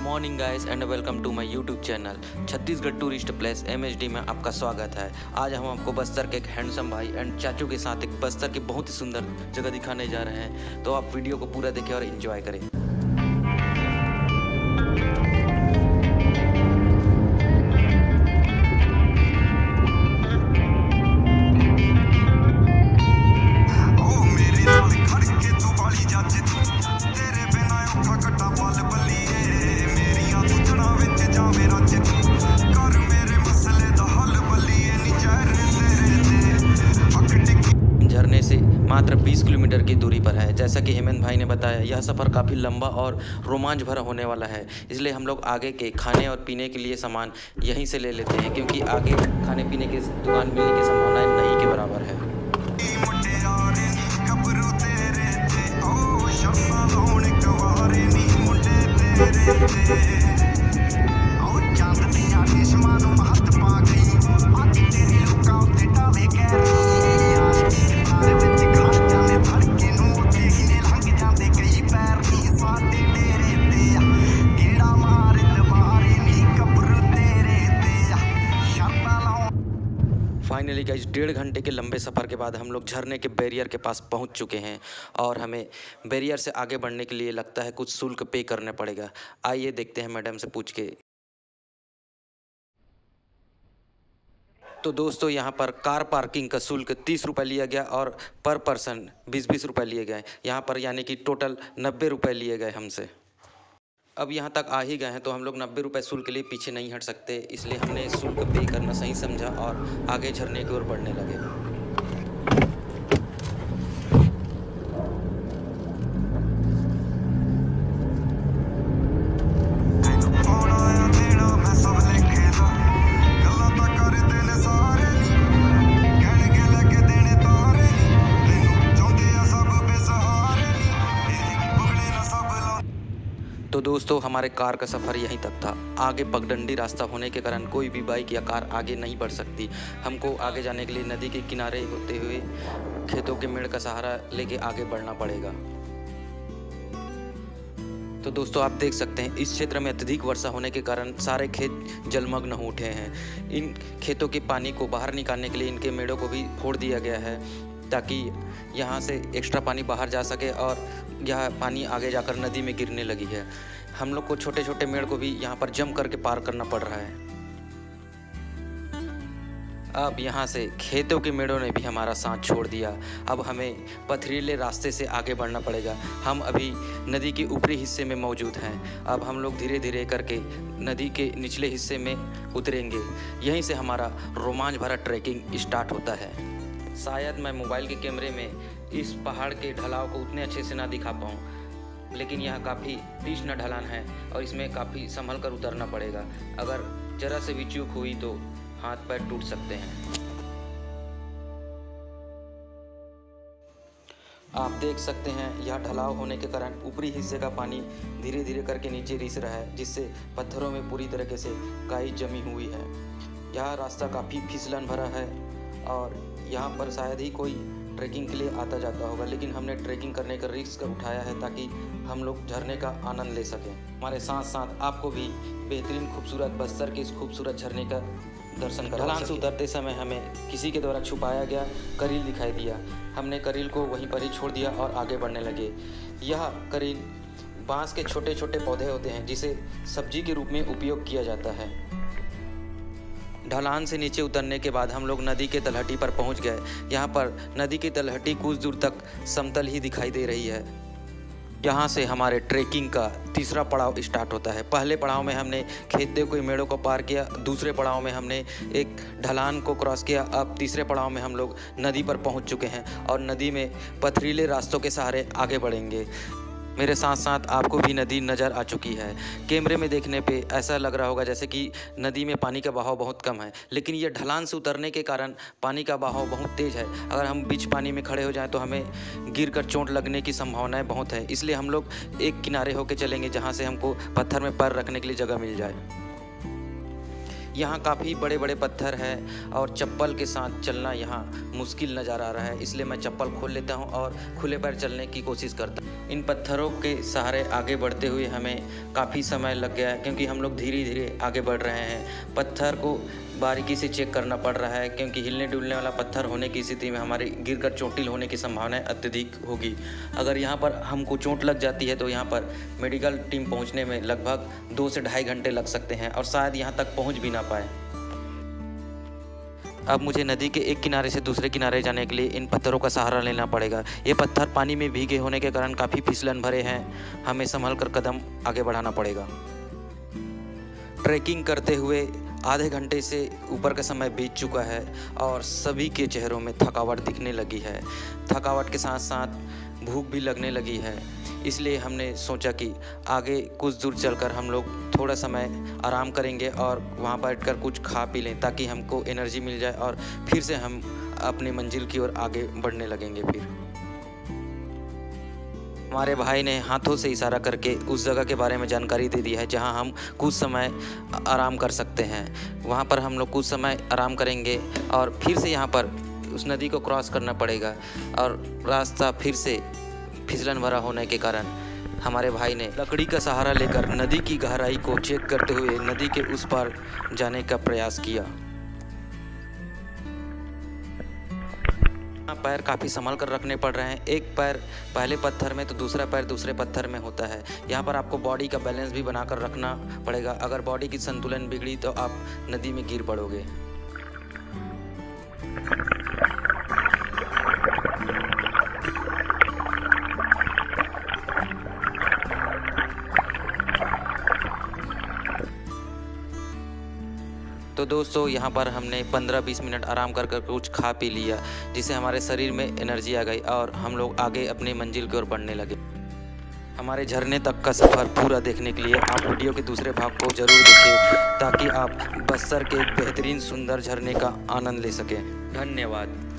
Morning guys and welcome to my YouTube channel Chhattisgarh tourist place MHD में आपका स्वागत है। आज हम आपको बस्तर के एक हैंडसम भाई एंड चाचू के साथ एक बस्तर की बहुत ही सुंदर जगह दिखाने जा रहे हैं, तो आप वीडियो को पूरा देखें और एंजॉय करें। झरने से मात्र 20 किलोमीटर की दूरी पर है। जैसा कि हेमंत भाई ने बताया, यह सफ़र काफ़ी लंबा और रोमांच भरा होने वाला है, इसलिए हम लोग आगे के खाने और पीने के लिए सामान यहीं से ले लेते हैं, क्योंकि आगे खाने पीने की दुकान मिलने की संभावनाएं नहीं के बराबर है। फाइनली गाइस 1.5 घंटे के लंबे सफ़र के बाद हम लोग झरने के बैरियर के पास पहुंच चुके हैं और हमें बैरियर से आगे बढ़ने के लिए लगता है कुछ शुल्क पे करना पड़ेगा। आइए देखते हैं मैडम से पूछ के। तो दोस्तों, यहाँ पर कार पार्किंग का शुल्क 30 रुपये लिया गया और पर पर्सन 20-20 रुपये लिए गए। यहाँ पर यानी कि टोटल 90 रुपये लिए गए हमसे। अब यहाँ तक आ ही गए हैं तो हम लोग 90 रुपये शुल्क के लिए पीछे नहीं हट सकते, इसलिए हमने शुल्क पे करना सही समझा और आगे झरने की ओर बढ़ने लगे। तो दोस्तों, हमारे कार का सफ़र यहीं तक था। आगे पगडंडी रास्ता होने के कारण कोई भी बाइक या कार आगे नहीं बढ़ सकती। हमको आगे जाने के लिए नदी के किनारे होते हुए खेतों के मेड़ का सहारा लेके आगे बढ़ना पड़ेगा। तो दोस्तों, आप देख सकते हैं इस क्षेत्र में अत्यधिक वर्षा होने के कारण सारे खेत जलमग्न हो उठे हैं। इन खेतों के पानी को बाहर निकालने के लिए इनके मेड़ों को भी फोड़ दिया गया है, ताकि यहाँ से एक्स्ट्रा पानी बाहर जा सके और यह पानी आगे जाकर नदी में गिरने लगी है। हम लोग को छोटे छोटे मेड़ को भी यहाँ पर जम करके पार करना पड़ रहा है। अब यहाँ से खेतों के मेड़ों ने भी हमारा साथ छोड़ दिया। अब हमें पथरीले रास्ते से आगे बढ़ना पड़ेगा। हम अभी नदी के ऊपरी हिस्से में मौजूद हैं। अब हम लोग धीरे धीरे करके नदी के निचले हिस्से में उतरेंगे। यहीं से हमारा रोमांच भरा ट्रैकिंग स्टार्ट होता है। शायद मैं मोबाइल के कैमरे में इस पहाड़ के ढलाव को उतने अच्छे से ना दिखा पाऊँ, लेकिन यह काफ़ी तीक्ष्ण ढलान है और इसमें काफ़ी संभल कर उतरना पड़ेगा। अगर जरा से भी चूक हुई तो हाथ पैर टूट सकते हैं। आप देख सकते हैं यह ढलाव होने के कारण ऊपरी हिस्से का पानी धीरे धीरे करके नीचे रिस रहा है, जिससे पत्थरों में पूरी तरीके से काई जमी हुई है। यह रास्ता काफ़ी फिसलन भरा है और यहाँ पर शायद ही कोई ट्रैकिंग के लिए आता जाता होगा, लेकिन हमने ट्रैकिंग करने का रिस्क उठाया है ताकि हम लोग झरने का आनंद ले सकें। हमारे साथ साथ आपको भी बेहतरीन खूबसूरत बस्तर के इस खूबसूरत झरने का दर्शन करा। ढलान से उतरते समय हमें किसी के द्वारा छुपाया गया करील दिखाई दिया। हमने करील को वहीं पर ही छोड़ दिया और आगे बढ़ने लगे। यह करील बाँस के छोटे छोटे पौधे होते हैं, जिसे सब्जी के रूप में उपयोग किया जाता है। ढलान से नीचे उतरने के बाद हम लोग नदी के तलहटी पर पहुंच गए। यहाँ पर नदी की तलहटी कुछ दूर तक समतल ही दिखाई दे रही है। यहाँ से हमारे ट्रैकिंग का तीसरा पड़ाव स्टार्ट होता है। पहले पड़ाव में हमने खेतों के मेड़ों को पार किया, दूसरे पड़ाव में हमने एक ढलान को क्रॉस किया। अब तीसरे पड़ाव में हम लोग नदी पर पहुँच चुके हैं और नदी में पथरीले रास्तों के सहारे आगे बढ़ेंगे। मेरे साथ साथ आपको भी नदी नज़र आ चुकी है। कैमरे में देखने पे ऐसा लग रहा होगा जैसे कि नदी में पानी का बहाव बहुत कम है, लेकिन ये ढलान से उतरने के कारण पानी का बहाव बहुत तेज़ है। अगर हम बीच पानी में खड़े हो जाएं तो हमें गिरकर चोट लगने की संभावनाएं बहुत है। इसलिए हम लोग एक किनारे होकर चलेंगे जहाँ से हमको पत्थर में पैर रखने के लिए जगह मिल जाए। यहाँ काफ़ी बड़े बड़े पत्थर हैं और चप्पल के साथ चलना यहाँ मुश्किल नज़र आ रहा है, इसलिए मैं चप्पल खोल लेता हूँ और खुले पैर चलने की कोशिश करता हूँ। इन पत्थरों के सहारे आगे बढ़ते हुए हमें काफ़ी समय लग गया है, क्योंकि हम लोग धीरे धीरे आगे बढ़ रहे हैं। पत्थर को बारीकी से चेक करना पड़ रहा है, क्योंकि हिलने डुलने वाला पत्थर होने की स्थिति में हमारे गिरकर चोटिल होने की संभावना अत्यधिक होगी। अगर यहाँ पर हमको चोट लग जाती है तो यहाँ पर मेडिकल टीम पहुँचने में लगभग 2 से ढाई घंटे लग सकते हैं और शायद यहाँ तक पहुँच भी ना पाए। अब मुझे नदी के एक किनारे से दूसरे किनारे जाने के लिए इन पत्थरों का सहारा लेना पड़ेगा। ये पत्थर पानी में भीगे होने के कारण काफ़ी फिसलन भरे हैं, हमें संभल कर कदम आगे बढ़ाना पड़ेगा। ट्रैकिंग करते हुए आधे घंटे से ऊपर का समय बीत चुका है और सभी के चेहरों में थकावट दिखने लगी है। थकावट के साथ साथ भूख भी लगने लगी है, इसलिए हमने सोचा कि आगे कुछ दूर चलकर हम लोग थोड़ा समय आराम करेंगे और वहाँ बैठकर कुछ खा पी लें, ताकि हमको एनर्जी मिल जाए और फिर से हम अपनी मंजिल की ओर आगे बढ़ने लगेंगे। फिर हमारे भाई ने हाथों से इशारा करके उस जगह के बारे में जानकारी दे दी है जहां हम कुछ समय आराम कर सकते हैं। वहां पर हम लोग कुछ समय आराम करेंगे और फिर से यहां पर उस नदी को क्रॉस करना पड़ेगा और रास्ता फिर से फिसलन भरा होने के कारण हमारे भाई ने लकड़ी का सहारा लेकर नदी की गहराई को चेक करते हुए नदी के उस पार जाने का प्रयास किया। पैर काफ़ी संभल कर रखने पड़ रहे हैं। एक पैर पहले पत्थर में तो दूसरा पैर दूसरे पत्थर में होता है। यहाँ पर आपको बॉडी का बैलेंस भी बनाकर रखना पड़ेगा। अगर बॉडी की संतुलन बिगड़ी तो आप नदी में गिर पड़ोगे। तो दोस्तों, यहाँ पर हमने 15-20 मिनट आराम कर कुछ खा पी लिया, जिससे हमारे शरीर में एनर्जी आ गई और हम लोग आगे अपनी मंजिल की ओर बढ़ने लगे। हमारे झरने तक का सफ़र पूरा देखने के लिए आप वीडियो के दूसरे भाग को ज़रूर देखिए, ताकि आप बस्तर के बेहतरीन सुंदर झरने का आनंद ले सकें। धन्यवाद।